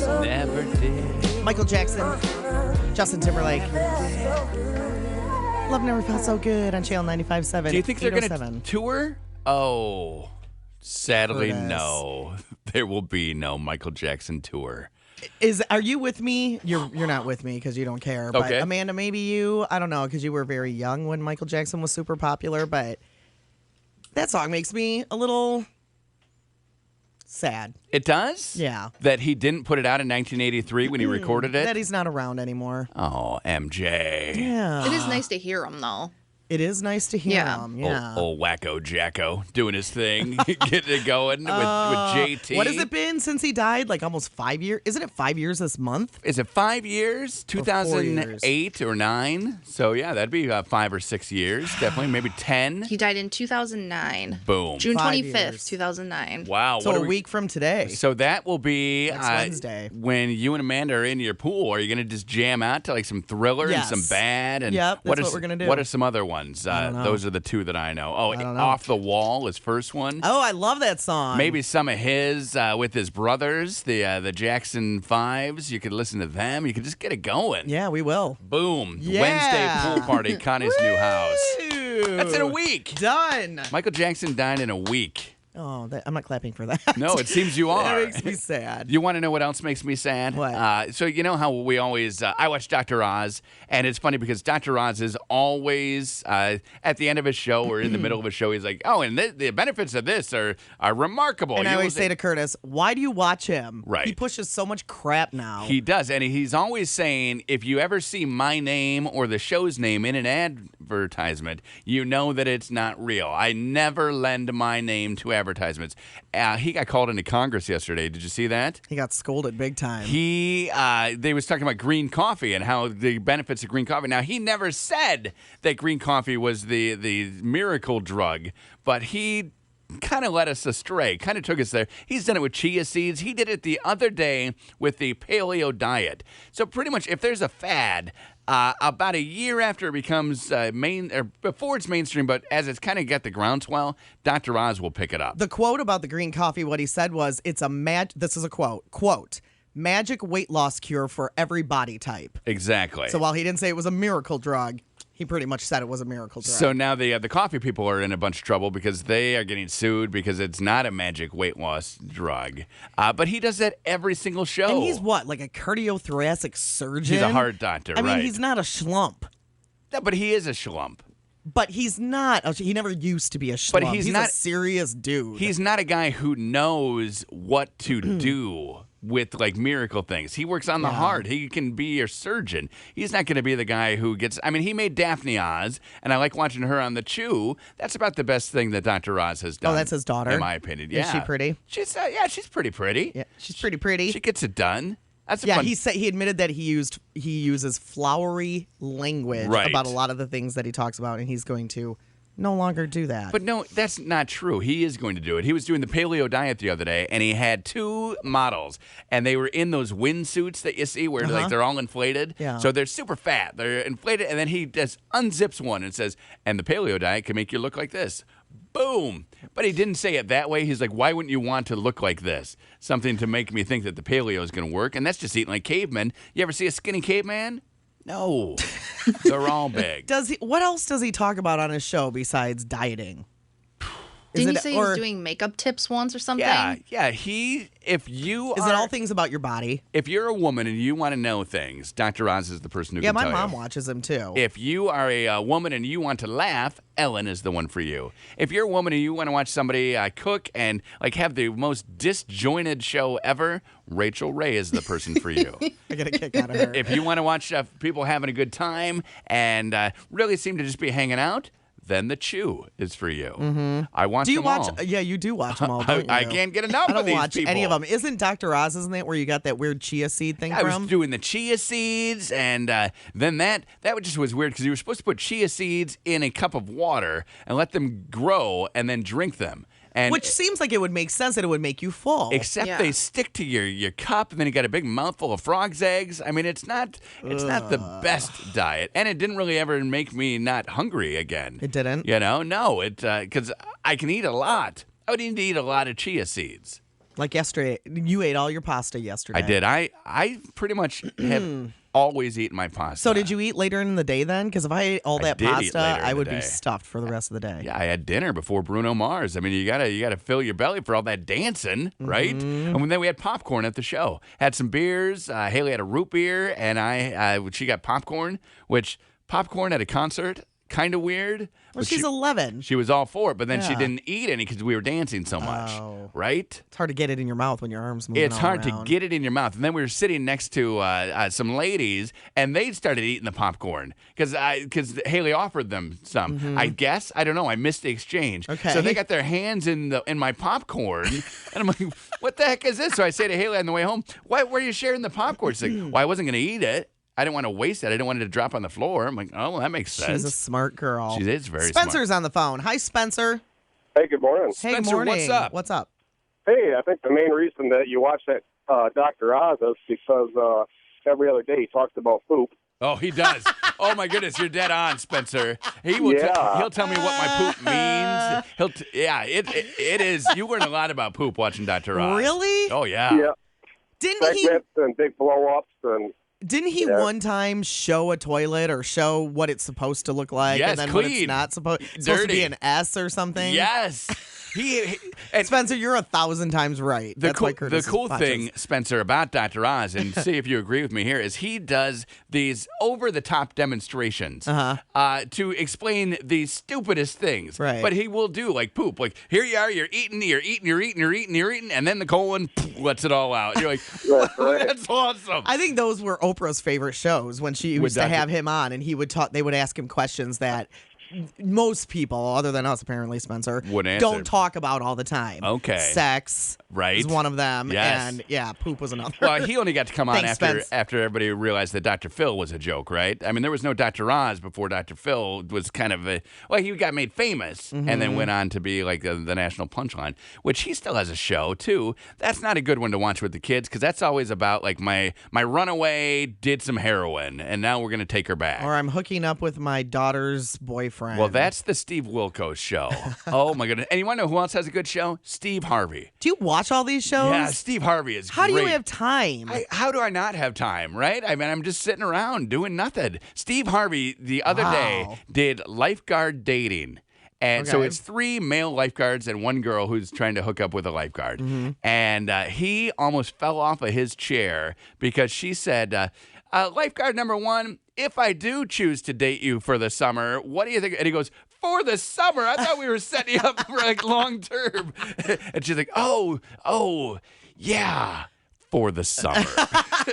Never did. Michael Jackson, Justin Timberlake. Love Never Felt So Good on Channel 95.7. Do you think they're going to 807. tour? Oh, sadly, Curtis. no. There will be no Michael Jackson tour. Are you with me? You're not with me because you don't care. But Okay. Amanda, maybe you. I don't know because you were very young when Michael Jackson was super popular. But that song makes me a little sad. It does? Yeah. That he didn't put it out in 1983 when he recorded it? That he's not around anymore. Oh, MJ. Yeah. It is nice to hear him, though. It is nice to hear Yeah. him. Yeah. Old Wacko Jacko doing his thing, getting it going with JT. What has it been since he died? Like almost 5 years? Isn't it 5 years this month? Is it 5 years? 2008 or 9? So, yeah, that'd be 5 or 6 years. Definitely, maybe 10. He died in 2009. Boom. June 5 25th, years. 2009. Wow. So what a are we- week from today. So that will be Next Wednesday. when you and Amanda are in your pool. Are you going to just jam out to like some Thriller Yes. and some Bad? And Yep, that's what what we're gonna do. What are some other ones? don't know. Those are the two that I know. Oh, don't know. Off the Wall is first one. Oh, I love that song. Maybe some of his with his brothers, the Jackson Fives. You could listen to them. You could just get it going. Yeah, we will. Boom. Yeah. Wednesday pool party, Connie's new house. Woo! That's in a week. Done. Michael Jackson died in a week. Oh, I'm not clapping for that. No, it seems you are. That makes me sad. You want to know what else makes me sad? What? So you know how we always, I watch Dr. Oz, and it's funny because Dr. Oz is always, at the end of a show or in the middle of a show, he's like, oh, and the benefits of this are remarkable. And I You always will- say to Curtis, why do you watch him? Right. He pushes so much crap now. He does, and he's always saying, if you ever see my name or the show's name in an advertisement, you know that it's not real. I never lend my name to advertisements. He got called into Congress yesterday. Did you see that? He got scolded big time. They was talking about green coffee and how the benefits of green coffee. Now, he never said that green coffee was the miracle drug, but he kind of led us astray, kind of took us there. He's done it with chia seeds. He did it the other day with the paleo diet. So pretty much if there's a fad, about a year after it becomes before it's mainstream, but as it's kind of got the groundswell, Dr. Oz will pick it up. The quote about the green coffee, what he said was, it's a this is a quote, magic weight loss cure for every body type. Exactly. So while he didn't say it was a miracle drug, he pretty much said it was a miracle drug. So now the coffee people are in a bunch of trouble because they are getting sued because it's not a magic weight loss drug. But he does that every single show. And he's what, like a cardiothoracic surgeon? He's a heart doctor, I mean, right. he's not a schlump. No, but he is a schlump. But he's not. He never used to be a schlump. But he's not a serious dude. He's not a guy who knows what to do with like miracle things. He works on the heart. He can be your surgeon. He's not going to be the guy who gets. I mean, he made Daphne Oz, and I like watching her on the Chew. That's about the best thing that Dr. Oz has done. Oh, that's his daughter? in my opinion. Yeah, Is she pretty? She's she's pretty pretty. Yeah, she's pretty pretty. She gets it done. That's a Yeah, fun. he admitted that he uses flowery language Right. about a lot of the things that he talks about, and he's going to no longer do that. But no, that's not true. He is going to do it. He was doing the paleo diet the other day, and he had two models, and they were in those windsuits that you see where like they're all inflated. Yeah. So they're super fat. They're inflated, and then he just unzips one and says, and the paleo diet can make you look like this. Boom. But he didn't say it that way. He's like, why wouldn't you want to look like this? Something to make me think that the paleo is going to work. And that's just eating like cavemen. You ever see a skinny caveman? No. They're all big. What else does he talk about on his show besides dieting? Didn't he say he was doing makeup tips once or something? Yeah. If Is it all things about your body? If you're a woman and you want to know things, Dr. Oz is the person who Yeah, can my tell mom you. watches him too. If you are a woman and you want to laugh, Ellen is the one for you. If you're a woman and you want to watch somebody cook and like have the most disjointed show ever, Rachel Ray is the person for you. I get a kick out of her. If you want to watch people having a good time and really seem to just be hanging out, then the Chew is for you. Mm-hmm. I watch Do you them watch? all. Yeah, you do watch them all, don't you? I can't get enough I don't of these watch people. any of them. Isn't Dr. Oz, isn't it, where you got that weird chia seed thing I from? was doing the chia seeds, and then that just was weird because you were supposed to put chia seeds in a cup of water and let them grow and then drink them. And Which seems like it would make sense that it would make you full. except they stick to your cup, and then you got a big mouthful of frog's eggs. I mean, it's not the best diet, and it didn't really ever make me not hungry again. It didn't? No, it because I can eat a lot. I would need to eat a lot of chia seeds. Like yesterday, you ate all your pasta yesterday. I did. I pretty much have always eaten my pasta. So did you eat later in the day then? Because if I ate all that did eat pasta, later in I the would day. be stuffed for the rest of the day. Yeah, I had dinner before Bruno Mars. I mean, you gotta fill your belly for all that dancing, right? And then we had popcorn at the show. Had some beers. Haley had a root beer, and she got popcorn. Which popcorn at a concert, kind of weird. Well, But she's 11. She was all for it, but then she Yeah. didn't eat any because we were dancing so much, Oh. right? It's hard to get it in your mouth when your arms moving It's all hard around. to get it in your mouth. And then we were sitting next to some ladies, and they started eating the popcorn because Haley offered them some. I guess. I don't know. I missed the exchange. Okay. So they got their hands in my popcorn, and I'm like, what the heck is this? So I say to Haley on the way home, why were you sharing the popcorn? She's like, well, I wasn't going to eat it. I didn't want to waste it. I didn't want it to drop on the floor. I'm like, oh, well, that makes sense. She's a smart girl. She is very Spencer's on the phone. Hi, Spencer. Hey, good morning. Hey, Spencer, morning. what's up? What's up? Hey, I think the main reason that you watch that Dr. Oz is because every other day he talks about poop. Oh, he does. Oh my goodness, you're dead on, Spencer. He will. Yeah. He'll tell me what my poop means. It is. You learn a lot about poop watching Dr. Oz. Really? Oh yeah. Yeah, Didn't he? segments and big blow-ups and Didn't he Yeah. one time show a toilet or show what it's supposed to look like, Yes, and then what clean. it's not supposed to be Dirty. an S or something? Yes. He and Spencer, you're 1,000 times right. the That's why cool, Curtis the cool watches. thing, Spencer, about Dr. Oz, and see if you agree with me here, is he does these over-the-top demonstrations to explain the stupidest things. Right. But he will do like poop. Like, here you are, you're eating, and then the colon lets it all out. You're like, That's right. that's awesome. I think those were Oprah's favorite shows when she With used to Dr. have him on, and he would talk. They would ask him questions that most people, other than us, apparently Spencer, Would answer. don't talk about all the time. Okay. Sex, Right. is one of them, Yes. and yeah, poop was another. Well, he only got to come on Thanks, Spence. after everybody realized that Dr. Phil was a joke, right? I mean, there was no Dr. Oz before Dr. Phil was kind of he got made famous and then went on to be like the national punchline, which he still has a show too. That's not a good one to watch with the kids because that's always about like my runaway did some heroin and now we're gonna take her back. Or I'm hooking up with my daughter's boyfriend. Well, that's the Steve Wilkos show. Oh my goodness! And you want to know who else has a good show? Steve Harvey. Do you watch all these shows? Yeah, Steve Harvey is How great. do you have time? How do I not have time, right? I mean, I'm just sitting around doing nothing. Steve Harvey the other day Wow. did lifeguard dating. And so Okay. it's 3 male lifeguards and 1 girl who's trying to hook up with a lifeguard. And he almost fell off of his chair because she said, lifeguard number 1, if I do choose to date you for the summer, what do you think? And he goes, for the summer? I thought we were setting you up for like long term. And she's like, oh, yeah, for the summer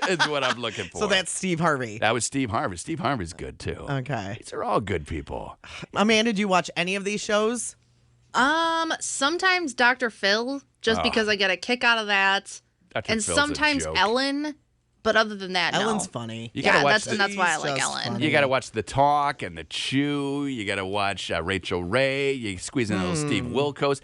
is what I'm looking for. So that's Steve Harvey. That was Steve Harvey. Steve Harvey's good too. Okay. These are all good people. Amanda, do you watch any of these shows? Sometimes Dr. Phil, just because I get a kick out of that. Dr. And Phil's a sometimes joke. Ellen, but other than that, Ellen's no. funny. You gotta Yeah, watch that's why I like just Ellen. funny. You got to watch The Talk and The Chew. You got to watch Rachel Ray. You squeeze in a little Steve Wilkos.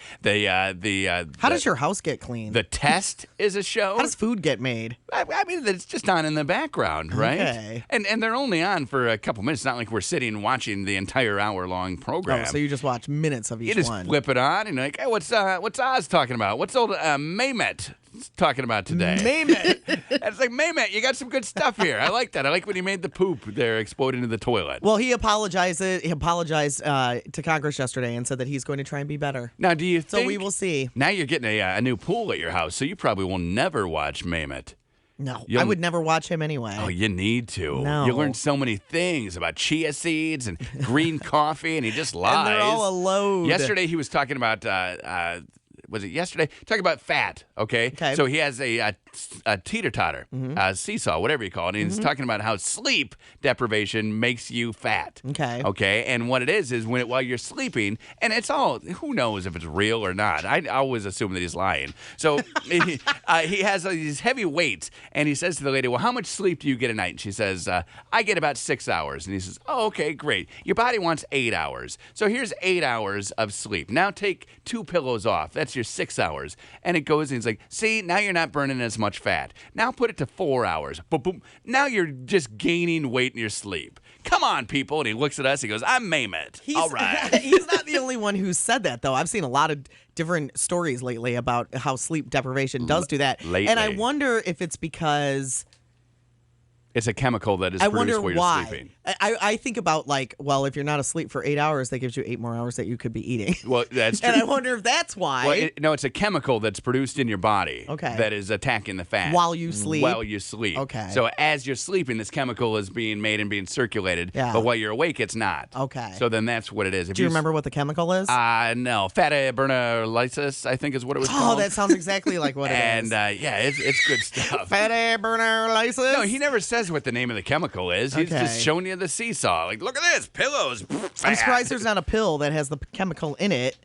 How does your house get clean? The Test is a show. How does food get made? I mean, it's just on in the background, right? Okay. And they're only on for a couple minutes. It's not like we're sitting watching the entire hour-long program. Oh, so you just watch minutes of each You just one. flip it on and you're like, hey, what's Oz talking about? What's old Maymet talking about today? Name it. It's like, Maymet, you got some good stuff here. I like that. I like when he made the poop there explode into the toilet. Well, he apologized. He apologized to Congress yesterday and said that he's going to try and be better. Now, do you So think... we will see. Now you're getting a new pool at your house, so you probably will never watch Maymet. No, You'll- I would never watch him anyway. Oh, you need to. No. You learn so many things about chia seeds and green coffee, and he just lies. And they're all a load. Yesterday, he was talking about, was it yesterday? Talking about fat, okay? Okay. So he has a teeter-totter, seesaw, whatever you call it, and he's talking about how sleep deprivation makes you fat. Okay. Okay, and what it is while you're sleeping, and it's all, who knows if it's real or not. I always assume that he's lying. So he has these heavy weights, and he says to the lady, well, how much sleep do you get a night? And she says, I get about 6 hours. And he says, oh, okay, great. Your body wants 8 hours. So here's 8 hours of sleep. Now take 2 pillows off. That's your 6 hours. And it goes, and he's like, see, now you're not burning as much fat. Now put it to 4 hours. Boom, boom. Now you're just gaining weight in your sleep. Come on, people. And he looks at us. He goes, I'm Mammoth. All right. He's not the only one who said that, though. I've seen a lot of different stories lately about how sleep deprivation does do that. Lately. And I wonder if it's because... It's a chemical that is I produced wonder while you're why. sleeping. I think about if you're not asleep for 8 hours, that gives you 8 more hours that you could be eating. Well, that's true. And I wonder if that's why. Well, no, it's a chemical that's produced in your body Okay. that is attacking the fat. While you sleep? While you sleep. Okay. So as you're sleeping, this chemical is being made and being circulated. Yeah. But while you're awake, it's not. Okay. So then that's what it is. Do you remember what the chemical is? No. Fat burner lysis, I think is what it was called. Oh, that sounds exactly like what it is. And it's good stuff. Fatty burner lysis? No, he never says what the name of the chemical is. He's Okay. just showing you the seesaw. Like, look at this, pillows. I'm fat. surprised there's not a pill that has the chemical in it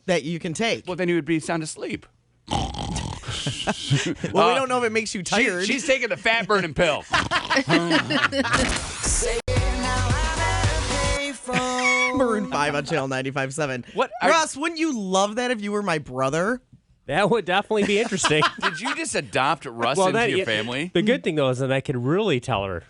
that you can take. Well, then you would be sound asleep. We don't know if it makes you tired. She's taking the fat burning pill. Maroon 5 on Channel 95.7. What? Russ, wouldn't you love that if you were my brother? That would definitely be interesting. Did you just adopt Russ into your family? The good thing, though, is that I could really tell her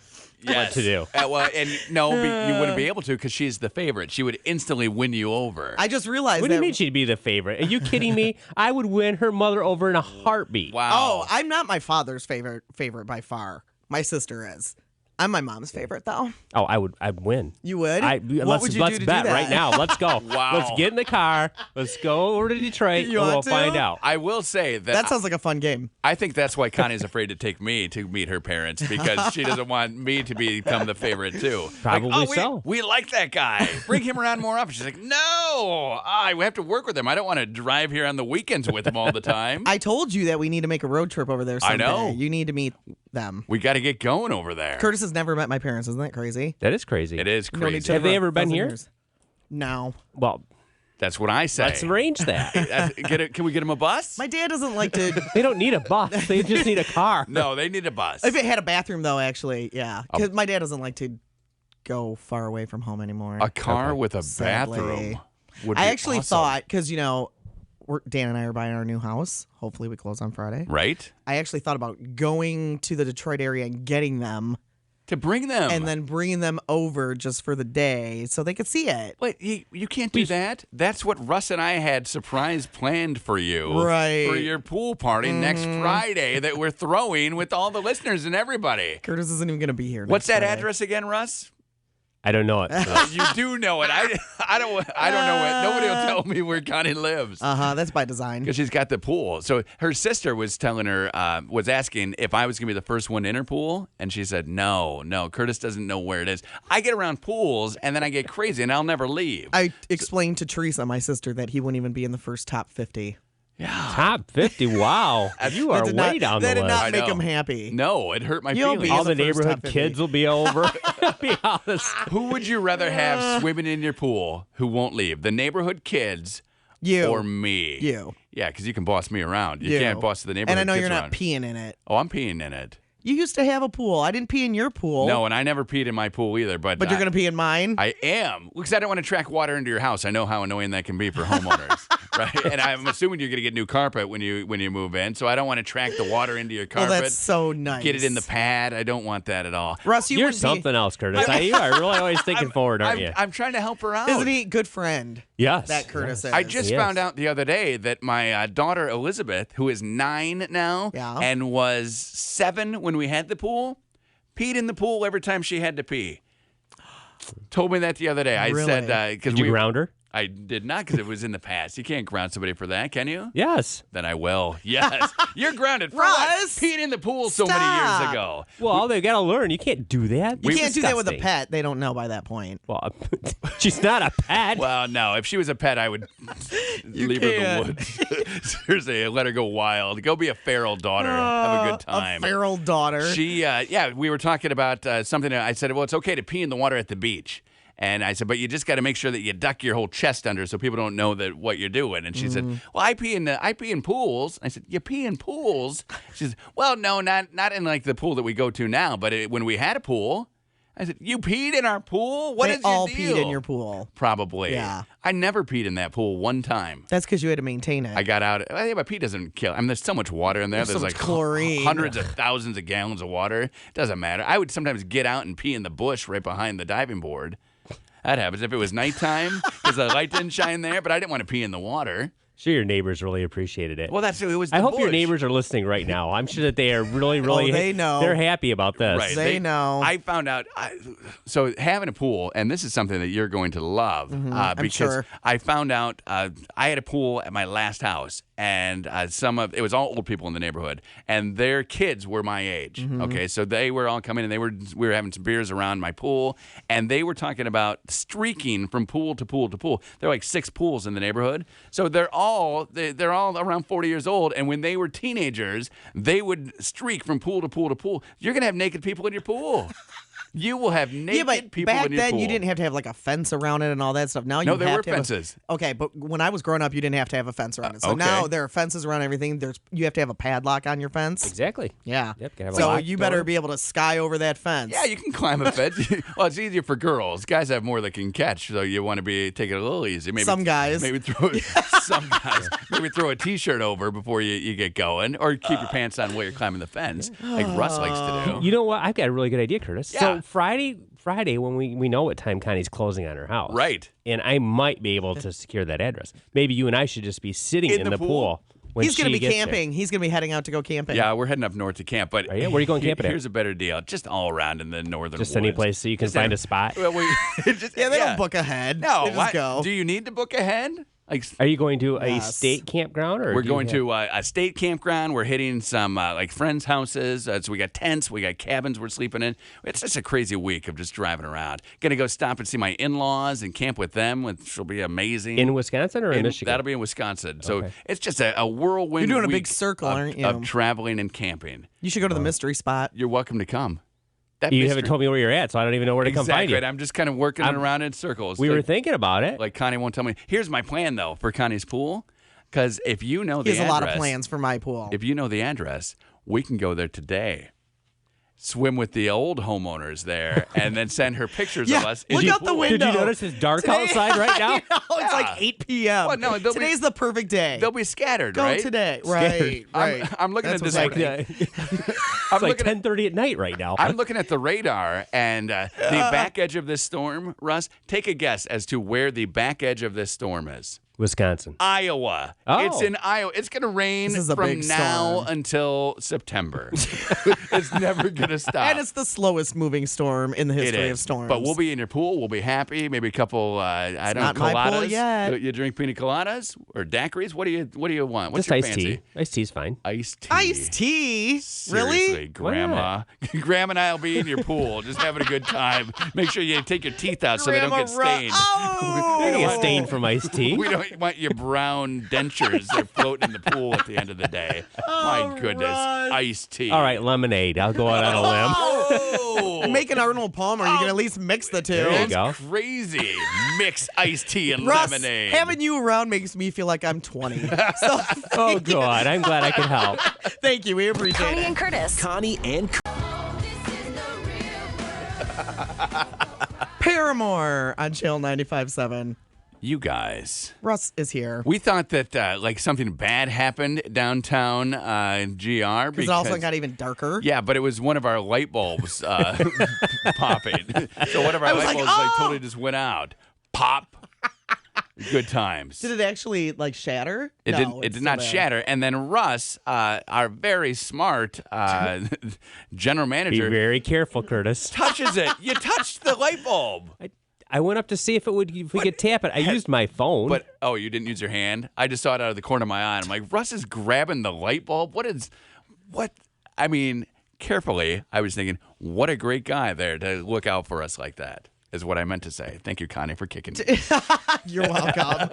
what to do. You wouldn't be able to because she's the favorite. She would instantly win you over. I just realized What do that. you mean she'd be the favorite? Are you kidding me? I would win her mother over in a heartbeat. Wow. Oh, I'm not my father's favorite by far. My sister is. I'm my mom's favorite, though. Oh, I'd win. You would? What let's would you let's do to bet do that? right now. Let's go. Wow. Let's get in the car. Let's go over to Detroit, You and we'll want to? find out. I will say That sounds like a fun game. I think that's why Connie's afraid to take me to meet her parents because she doesn't want me to become the favorite too. Probably like, so. We like that guy. Bring him around more often. She's like, no, I have to work with him. I don't want to drive here on the weekends with him all the time. I told you that we need to make a road trip over there someday. I know. You need to meet them. We got to get going over there. Curtis has never met my parents. Isn't that crazy? That is crazy. It is Known each crazy. other Have they for ever been 1,000 here? years. No. Well, That's what I say. let's arrange that. Can we get him a bus? My dad doesn't like to. They don't need a bus. They just need a car. No, they need a bus. If it had a bathroom, though, actually, yeah. Because my dad doesn't like to go far away from home anymore. A car with a Sadly. bathroom would be I actually awesome. thought, because, Dan and I are buying our new house. Hopefully we close on Friday. Right? I actually thought about going to the Detroit area and getting them To bring them. and then bringing them over just for the day so they could see it. Wait, you can't do that? That's what Russ and I had surprise planned for you. Right. For your pool party next Friday that we're throwing with all the listeners and everybody. Curtis isn't even going to be here. What's next that Friday. address again, Russ? I don't know it. You do know it. I don't know it. Nobody will tell me where Connie lives. That's by design. Because she's got the pool. So her sister was telling her, was asking if I was going to be the first one in her pool. And she said, no, Curtis doesn't know where it is. I get around pools and then I get crazy and I'll never leave. I explained to Teresa, my sister, that he wouldn't even be in the first top 50. Top 50. Wow. You are That did way not- down That the did list. not make I know. him happy. No, it hurt my You'll feelings. be All in the the first neighborhood top 50. kids will be over. Be all this. Who would you rather have swimming in your pool who won't leave? The neighborhood kids You. or me? You. Yeah, because you can boss me around. You can't boss the neighborhood And I know kids you're not around. peeing in it. Oh, I'm peeing in it. You used to have a pool. I didn't pee in your pool. No, and I never peed in my pool either. But But you're going to pee in mine? I am. Because I don't want to track water into your house. I know how annoying that can be for homeowners. Right? And I'm assuming you're going to get new carpet when you move in. So I don't want to track the water into your Well, carpet. that's so nice. Get it in the pad. I don't want that at all. Russ, you You're wouldn't something else, Curtis. You are really always thinking forward, aren't you? I'm trying to help her out. Isn't he a good friend? Yes. That Curtis is. I just Yes. found out the other day that my daughter Elizabeth, who is 9 now Yeah. and was 7 when we had the pool, peed in the pool every time she had to pee. Told me that the other day. I Really? said, Did you ground her? I did not because it was in the past. You can't ground somebody for that, can you? Yes. Then I will. Yes. You're grounded for what? Russ, Peeing in the pool so many stop. years ago. Well, they got to learn. You can't do that. You It's can't do that with a disgusting. pet. They don't know by that point. Well, she's not a pet. Well, no. If she was a pet, I would leave her in can't. the woods. Seriously, let her go wild. Go be a feral daughter. Have a good time. A feral daughter. She, we were talking about something. I said, well, it's okay to pee in the water at the beach. And I said, but you just got to make sure that you duck your whole chest under so people don't know that what you're doing. And she said, well, I pee in pools. I said, you pee in pools? She said, well, no, not in like the pool that we go to now, but when we had a pool. I said, you peed in our pool? What They is your all deal? peed in your pool. Probably. Yeah. I never peed in that pool one time. That's because you had to maintain it. I got out. Yeah, but pee doesn't kill. I mean, there's so much water in there. There's so like much chlorine. hundreds of thousands of gallons of water. Doesn't matter. I would sometimes get out and pee in the bush right behind the diving board. That happens if it was nighttime because the light didn't shine there, but I didn't want to pee in the water. Sure, your neighbors really appreciated it. Well, it was the I hope bush. your neighbors are listening right now. I'm sure that they are really, really. they know. They're happy about this. Right. They know. I found out. So having a pool, and this is something that you're going to love because sure. I found out I had a pool at my last house, and it was all old people in the neighborhood, and their kids were my age. Okay, so they were all coming, and we were having some beers around my pool, and they were talking about streaking from pool to pool to pool. There are like 6 pools in the neighborhood, so they're all around 40 years old, and when they were teenagers, they would streak from pool to pool to pool. You're gonna have naked people in your pool. You will have naked people back in your then pool. you didn't have to have like a fence around it and all that stuff. Now you No, there have were to have fences. Okay, but when I was growing up, you didn't have to have a fence around it. So okay. now there are fences around everything. You have to have a padlock on your fence. Exactly. Yeah. Yep, can have a So locked you better door. be able to sky over that fence. Yeah, you can climb a fence. Well, it's easier for girls. Guys have more they can catch, so you want to take it a little easy. Maybe Some guys. maybe throw some guys maybe throw a T-shirt over before you get going, or keep your pants on while you're climbing the fence, like Russ likes to do. You know what? I've got a really good idea, Curtis. Yeah. So Friday when we know what time Connie's closing on her house. Right. And I might be able to secure that address. Maybe you and I should just be sitting In in the the pool? pool when He's going to she be gets camping. He's going to be heading out to go camping. Yeah, we're heading up north to camp, but Are you? Where are you going camping at? Here's a better deal, just all around in the northern there. Just woods. any place so you can find a spot. Well, just, Yeah, they don't book ahead. No, they just why- go. do you need to book ahead? Like, Are you going to a Yes. state campground? Or we're do you going have- to a state campground. We're hitting some like friends' houses. So we got tents, we got cabins we're sleeping in. It's just a crazy week of just driving around. Gonna go stop and see my in-laws and camp with them, which will be amazing. in Wisconsin or in Michigan? That'll be in Wisconsin. So Okay. it's just a whirlwind. You're doing a week big circle, of, aren't you? Of traveling and camping. You should go to the mystery spot. You're welcome to come. That You mystery- haven't told me where you're at, so I don't even know where to come find Exactly. you. I'm just kind of working around in circles. We were Like- thinking about it. Like Connie won't tell me. Here's my plan though for Connie's pool, because if you know the He has address, a lot of plans for my pool. If you know the address, we can go there today. Swim with the old homeowners there, and then send her pictures of Yeah, us. in look the out the pool. window. Did you notice it's dark Today- outside right now? I know, it's like 8 p.m. Well, no, they'll be- Today's the perfect day. They'll be scattered, Go right? today. Right, right. I'm looking That's at this. what's Like, happening. I'm it's like looking at 10:30 at night right now. I'm looking at the radar and the back edge of this storm. Russ, take a guess as to where the back edge of this storm is. Wisconsin. Iowa. Oh. It's in Iowa. It's going to rain This is a from big now storm. until September. It's never going to stop. And it's the slowest moving storm in the It history is. of storms. But we'll be in your pool. We'll be happy. Maybe a couple. I don't not know, my coladas. pool yet. You drink pina coladas or daiquiris? What do you want? What's Just your iced fancy? tea. Iced tea's fine. Iced tea. Iced tea? Seriously, Really? Grandma. Grandma and I'll be in your pool, just having a good time. Make sure you take your teeth out so they don't get stained. Oh! You get stained from iced tea. We don't want your brown dentures that are floating in the pool at the end of the day. My goodness. Russ. Iced tea. All right, lemonade. I'll go out on a limb. Oh, Make an Arnold Palmer. You can at least mix the two. There you that's go. crazy. Mix iced tea and Russ, lemonade. having you around makes me feel like I'm 20. So Oh, God. I'm glad I could help. thank you. We appreciate Connie it. and Curtis. Connie and Paramore on Channel 95.7. You guys. Russ is here. We thought that like something bad happened downtown GR Because because it also got even darker. yeah, but it was one of our light bulbs popping. So one of our I was light like, bulbs "Oh!" totally just went out. Pop. Good times. Did it actually like shatter? It No, did. it's It did still not there. shatter. And then Russ, our very smart general Be manager, very careful, Curtis. touches it. You touched the light bulb. I went up to see if we could tap it. I used my phone. But oh, you didn't use your hand. I just saw it out of the corner of my eye. And I'm like, Russ is grabbing the light bulb. What? I mean, carefully, I was thinking, what a great guy there to look out for us like that. Is what I meant to say. Thank you, Connie, for kicking me. You're welcome.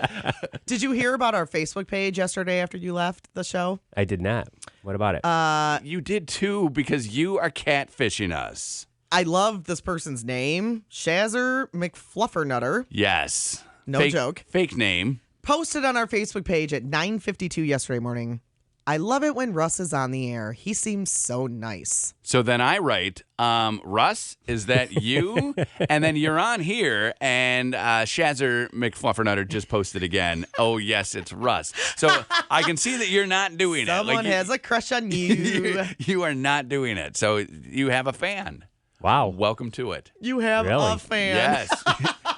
Did you hear about our Facebook page yesterday after you left the show? I did not. What about it? You did too because you are catfishing us. I love this person's name, Shazzer McFluffernutter. Yes. No joke. Fake name. Posted on our Facebook page at 9:52 yesterday morning. I love it when Russ is on the air. He seems so nice. So then I write, Russ, is that you? And then you're on here, and Shazzer McFluffernutter just posted again. Oh, yes, it's Russ. So I can see that you're not doing Someone it. has a crush on you. You are not doing it. So you have a fan. Wow. Welcome to it. You have Really? a fan. Yes.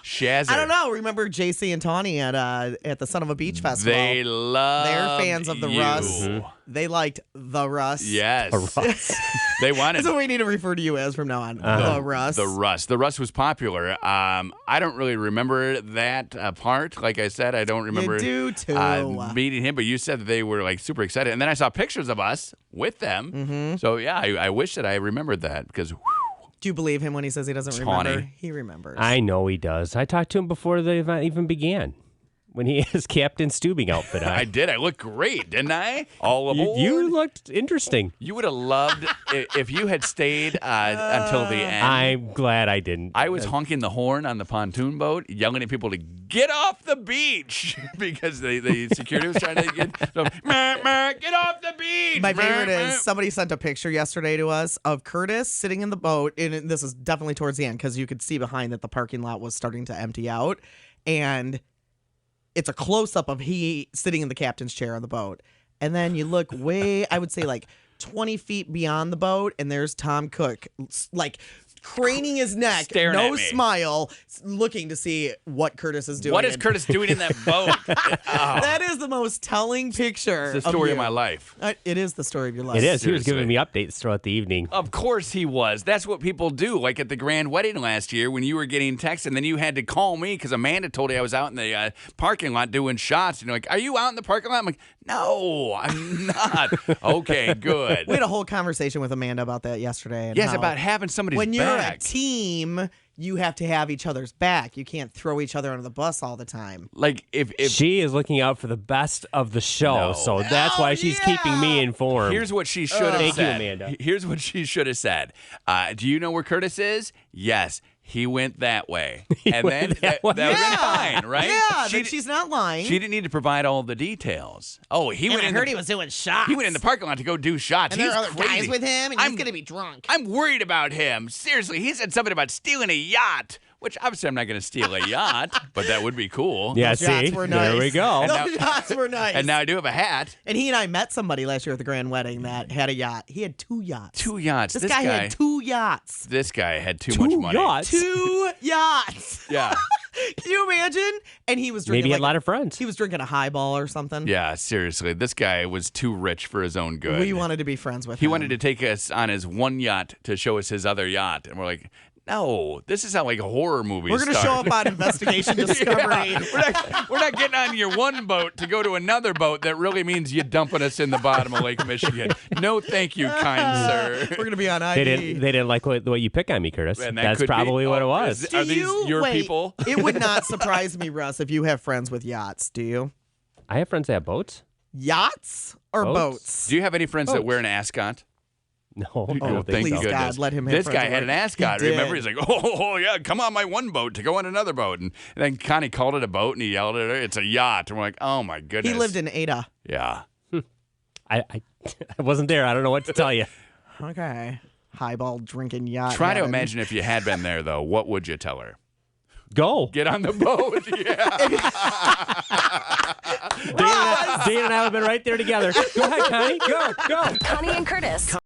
Shazzer. I don't know. Remember JC and Tawny at the Son of a Beach Festival? They love They're fans of the you. Russ. They liked the Russ. Yes. Russ. They wanted That's what we need to refer to you as from now on. The Russ. the Russ. The Russ was popular. I don't really remember that part. Like I said, I don't remember do too. meeting him, but you said that they were like super excited. And then I saw pictures of us with them. Mm-hmm. So yeah, I wish that I remembered that because Do you believe him when he says he doesn't Tawny. remember? He remembers. I know he does. I talked to him before the event even began. When he has Captain Stubing outfit on. I did. I looked great, didn't I? All aboard. You looked interesting. You would have loved if you had stayed until the end. I'm glad I didn't. I was honking the horn on the pontoon boat, yelling at people to get off the beach because the security was trying to get get off the beach. My favorite is somebody sent a picture yesterday to us of Curtis sitting in the boat, and this is definitely towards the end because you could see behind that the parking lot was starting to empty out, and it's a close-up of he sitting in the captain's chair on the boat. And then you look way, I would say like 20 feet beyond the boat, and there's Tom Cook, like craning his neck, Staring no at me. smile, looking to see what Curtis is doing. What is Curtis doing in that boat? That is the most telling picture. It's the story of you. my life. It is the story of your life. It is. He was Seriously. giving me updates throughout the evening. Of course he was. That's what people do. Like at the grand wedding last year when you were getting texts and then you had to call me because Amanda told you I was out in the parking lot doing shots. And you're like, are you out in the parking lot? I'm like, no, I'm not. Okay, good. We had a whole conversation with Amanda about that yesterday. And Yes, how about having somebody's when you're back. a team, you have to have each other's back. You can't throw each other under the bus all the time. Like if She is looking out for the best of the show, No. so that's why she's keeping me informed. here's what she should have Thank you, said. Amanda. Here's what she should have said. Do you know where Curtis is? Yes. He went that way. And then went that that way. would have been fine, right? Yeah, She then d- she's not lying. She didn't need to provide all the details. Oh, he went in the, was doing shots. he went in the parking lot to go do shots. And there He's are other crazy. guys with him, and I'm- he's going to be drunk. I'm worried about him. Seriously, he said something about stealing a yacht, which obviously I'm not going to steal a yacht, but that would be cool. Yeah, Those shots see? were nice. There we go. Those shots were nice. And now I do have a hat. And he and I met somebody last year at the grand wedding that had a yacht. He had 2 yachts. 2 yachts. This guy had 2 yachts. This guy had too much money. yachts? 2 yachts. Yeah. Can you imagine? And he was drinking Maybe he had like a lot of friends. He was drinking a highball or something. Yeah, seriously. This guy was too rich for his own good. We wanted to be friends with He him. wanted to take us on his one yacht to show us his other yacht. And we're like, no, this is how like horror movies We're going to show start. up on Investigation Discovery. Yeah. We're not getting on your one boat to go to another boat that really means you dumping us in the bottom of Lake Michigan. No, thank you, kind sir. We're going to be on ID. They didn't like what you pick on me, Curtis. And that That's could be- probably what it oh, was. Are these your wait, people? It would not surprise me, Russ, if you have friends with yachts. Do you? I have friends that have boats. Yachts or Boats? boats? Do you have any friends that Boats. wear an ascot? No, Oh, I don't think thank so. please, God, goodness. let him have This friends guy that had an wear- ascot. He Remember, did. he's like, oh, yeah, come on my one boat to go on another boat. And then Connie called it a boat, and he yelled at her, it's a yacht. And we're like, oh, my goodness. He lived in Ada. Yeah. I wasn't there. I don't know what to tell you. Okay. Highball drinking yacht. Try to heaven. imagine if you had been there, though. What would you tell her? Go. Get on the boat. Yeah. Dana and I have been right there together. Go ahead, Connie. Go. Connie and Curtis.